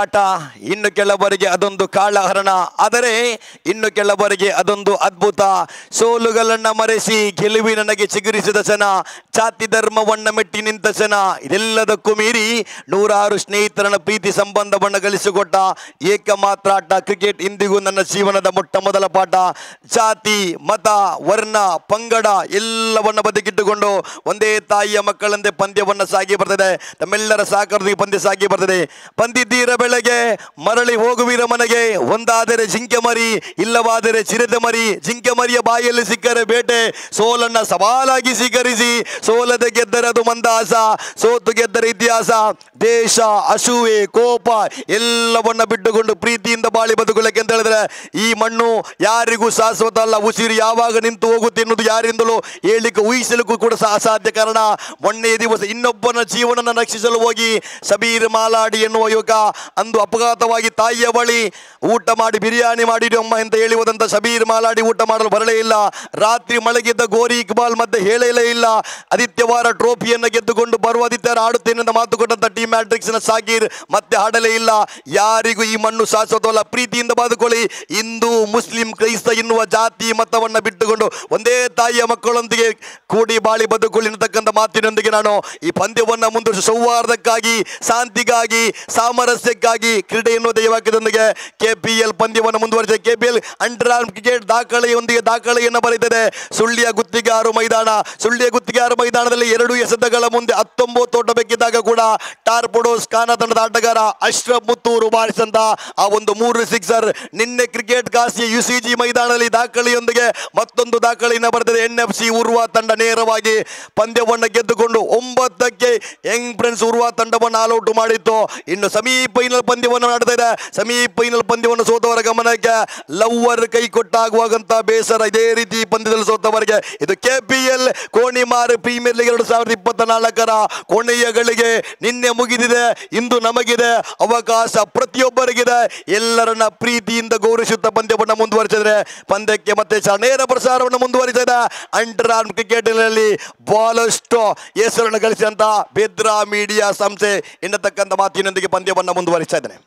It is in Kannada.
ಆಟ ಇನ್ನು ಕೆಲವರಿಗೆ ಅದೊಂದು ಕಾಳಹರಣ, ಆದರೆ ಇನ್ನು ಕೆಲವರಿಗೆ ಅದೊಂದು ಅದ್ಭುತ. ಸೋಲುಗಳನ್ನ ಮರೆಸಿ ಗೆಲುವಿನ ನನಗೆ ಚಿಗುರಿಸಿದ ಸನ, ಜಾತಿ ಧರ್ಮವನ್ನ ಮೆಟ್ಟಿ ನಿಂತ ಸನ, ಇದೆಲ್ಲದಕ್ಕೂ ಮೀರಿ ನೂರಾರು ಸ್ನೇಹಿತರನ್ನ ಪ್ರೀತಿ ಸಂಬಂಧವನ್ನ ಗಳಿಸಿಕೊಟ್ಟ ಏಕಮಾತ್ರ ಆಟ ಕ್ರಿಕೆಟ್. ಇಂದಿಗೂ ನನ್ನ ಜೀವನದ ಮೊಟ್ಟ ಮೊದಲ ಪಾಠ. ಜಾತಿ, ಮತ, ವರ್ಣ, ಪಂಗಡ ಎಲ್ಲವನ್ನ ಬದಿಗಿಟ್ಟುಕೊಂಡು ಒಂದೇ ತಾಯಿಯ ಮಕ್ಕಳಂತೆ ಪಂದ್ಯವನ್ನ ಸಾಗಿ ಬರ್ತದೆ. ತಮ್ಮೆಲ್ಲರ ಸಹಕಾರದಲ್ಲಿ ಪಂದ್ಯ ಸಾಗಿ ಬರ್ತದೆ. ಬಂದಿದ್ದೀರ ಬೆಳಗ್ಗೆ ಮರಳಿ ಹೋಗುವಿರ ಮನೆಗೆ, ಒಂದಾದರೆ ಜಿಂಕೆ ಮರಿ, ಇಲ್ಲವಾದರೆ ಚಿರತೆ ಮರಿ. ಜಿಂಕೆ ಮರಿಯ ಬಾಯಲ್ಲಿ ಸಿಕ್ಕರೆ ಬೇಟೆ, ಸೋಲನ್ನ ಸವಾಲಾಗಿ ಸ್ವೀಕರಿಸಿ. ಸೋಲದೆ ಗೆದ್ದರೆ ಅದು ಮಂದಹಾಸ, ಸೋತು ಗೆದ್ದರೆ ಇತಿಹಾಸ. ದೇಶ, ಅಸೂಯೆ, ಕೋಪ ಎಲ್ಲವನ್ನ ಬಿಟ್ಟುಕೊಂಡು ಪ್ರೀತಿಯಿಂದ ಬಾಳಿ ಬದುಕಲಿಕ್ಕೆ ಅಂತ ಹೇಳಿದ್ರೆ ಈ ಮಣ್ಣು ಯಾರಿಗೂ ಶಾಶ್ವತ ಅಲ್ಲ. ಉಸಿರು ಯಾವಾಗ ನಿಂತು ಹೋಗುತ್ತೆ ಎನ್ನುವುದು ಯಾರಿಂದಲೂ ಹೇಳಿಕ್ಕೆ ಊಹಿಸಲಿಕ್ಕೂ ಕೂಡ ಅಸಾಧ್ಯ. ಕಾರಣ ಮೊನ್ನೆ ದಿವಸ ಇನ್ನೊಬ್ಬನ ಜೀವನ ರಕ್ಷಿಸಲು ಹೋಗಿ ಶಬೀರ್ ಮಾಲಾಡಿ ಎನ್ನುವ ಯುವಕ ಅಂದು ಅಪಘಾತವಾಗಿ ತಾಯಿಯ ಬಳಿ ಊಟ ಮಾಡಿ ಬಿರಿಯಾನಿ ಮಾಡಿಡಿ ಅಮ್ಮ ಅಂತ ಹೇಳಿ ಹೋದಂತ ಶಬೀರ್ ಮಾಲಾಡಿ ಊಟ ಮಾಡಲು ಬರಲೇ ಇಲ್ಲ. ರಾತ್ರಿ ಮಲಗಿದ್ದ ಗೋರಿ ಇಕ್ಬಾಲ್ ಮತ್ತೆ ಹೇಳೇ ಇಲ್ಲ. ಆದಿತ್ಯವಾರ ಟ್ರೋಫಿಯನ್ನು ಗೆದ್ದುಕೊಂಡು ಬರುವ ಆದಿತ್ಯವಾರ ಆಡುತ್ತೇನೆ ಅಂತ ಮಾತು ಕೊಟ್ಟಂತ ಟೀಮ್ ಮ್ಯಾಟ್ರಿಕ್ಸ್ ನ ಸಾಕಿರ್ ಮತ್ತೆ ಆಡಲೇ ಇಲ್ಲ. ಯಾರಿಗೂ ಈ ಮಣ್ಣು ಶಾಶ್ವತವಲ್ಲ, ಪ್ರೀತಿಯಿಂದ ಬದುಕೊಳ್ಳಿ. ಹಿಂದೂ, ಮುಸ್ಲಿಂ, ಕ್ರೈಸ್ತ ಎನ್ನುವ ಜಾತಿ ಮತವನ್ನ ಬಿಟ್ಟುಕೊಂಡು ಒಂದೇ ತಾಯಿಯ ಮಕ್ಕಳೊಂದಿಗೆ ಕೂಡಿ ಬಾಳಿ ಬದುಕೊಳ್ಳಿ ಅನ್ನತಕ್ಕಂಥ ಮಾತಿನೊಂದಿಗೆ ನಾನು ಈ ಪಂದ್ಯವನ್ನ ಮುಂದುವರಿಸಿ ಸೌಹಾರ್ದಕ್ಕಾಗಿ, ಶಾಂತಿಗಾಗಿ, ಸಾಮರಸ್ಯಕ್ಕಾಗಿ, ಕ್ರೀಡೆ ಎನ್ನುವ ದೈವಾಕ್ಯದೊಂದಿಗೆ ಕೆಪಿಎಲ್ ಪಂದ್ಯವನ್ನು ಮುಂದುವರಿಸಿದೆ. ಕೆಪಿಎಲ್ ಅಂಡರ್ ಆರ್ಮ್ ಕ್ರಿಕೆಟ್ ದಾಖಲೆಯೊಂದಿಗೆ ದಾಖಲೆಯನ್ನು ಬರೆದಿದೆ. ಸುಳ್ಳಿಯ ಗುತ್ತಿಗೆಯಾರು ಮೈದಾನ. ಸುಳ್ಳಿಯ ಗುತ್ತಿಗೆಯಾರು ಮೈದಾನದಲ್ಲಿ 2 ಎಸೆತಗಳ ಮುಂದೆ 19 ಓಟ ಬೇಕಿದ್ದಾಗ ಕೂಡ ಟಾರ್ಪಡೋಸ್ ಖಾನ ತಂಡದ ಆಟಗಾರ ಅಶ್ರಫ್ ಮುತ್ತೂರು ಬಾರಿಸಿದಂತ ಆ ಒಂದು 3 ಸಿಕ್ಸರ್. ನಿನ್ನೆ ಕ್ರಿಕೆಟ್ ಕಾಸಿಯ ಯುಸಿಜಿ ಮೈದಾನದಲ್ಲಿ ದಾಖಲೆಯೊಂದಿಗೆ ಮತ್ತೊಂದು ದಾಖಲೆಯನ್ನು ಬರೆದಿದೆ. NFC ಉರ್ವ ತಂಡ ನೇರವಾಗಿ ಪಂದ್ಯವನ್ನು ಗೆದ್ದುಕೊಂಡು 9ಕ್ಕೆ ಯಂಗ್ ಫ್ರೆಂಡ್ಸ್ ಉರ್ವ ತಂಡವನ್ನು ಆಲ್ಔಟ್ ಮಾಡಿತ್ತು. ಇನ್ನು ಸೆಮಿಫೈನಲ್ ಪಂದ್ಯವನ್ನು ನಡೆದಿದೆ. ಸೆಮಿಫೈನಲ್ ಪಂದ್ಯವನ್ನು ಸೋತವರ ಗಮನಕ್ಕೆ ಲವ್ವರ್ ಕೈ ಕೊಟ್ಟಾಗುವಾಗಂತ ಬೇಸರ. ಇದೇ ರೀತಿ ಪಂದ್ಯದಲ್ಲಿ ಸೋತವರಿಗೆ ಇದು ಕೆಪಿಎಲ್ ಕೋಣಿಮಾರ್ ಪ್ರೀಮಿಯರ್ ಲೀಗ್ 2024ರ ಕೊನೆಯ ಗಳಿಗೆ ನಿನ್ನೆ ಮುಗಿದಿದೆ. ಇಂದು ನಮಗಿದೆ ಅವಕಾಶ, ಪ್ರತಿಯೊಬ್ಬರಿಗಿದೆ. ಎಲ್ಲರನ್ನ ಪ್ರೀತಿಯಿಂದ ಗೌರವಿಸುತ್ತಾ ಪಂದ್ಯವನ್ನು ಮುಂದುವರಿಸಿದ್ರೆ ಪಂದ್ಯಕ್ಕೆ ಮತ್ತೆ ನೇರ ಪ್ರಸಾರವನ್ನು ಮುಂದುವರಿಸಿದ ಅಂಡರ್ ಆರ್ಮ್ ಕ್ರಿಕೆಟ್ನಲ್ಲಿ ಬಹಳಷ್ಟು ಹೆಸರನ್ನು ಗಳಿಸಿದಂತ ಬೆದ್ರಾ ಮೀಡಿಯಾ ಸಂಸ್ಥೆ ಎನ್ನತಕ್ಕಂಥ ಮಾತಿನೊಂದಿಗೆ ಪಂದ್ಯವನ್ನು ಮುಂದುವರಿಸ್ತಾ ಇದ್ದೇನೆ.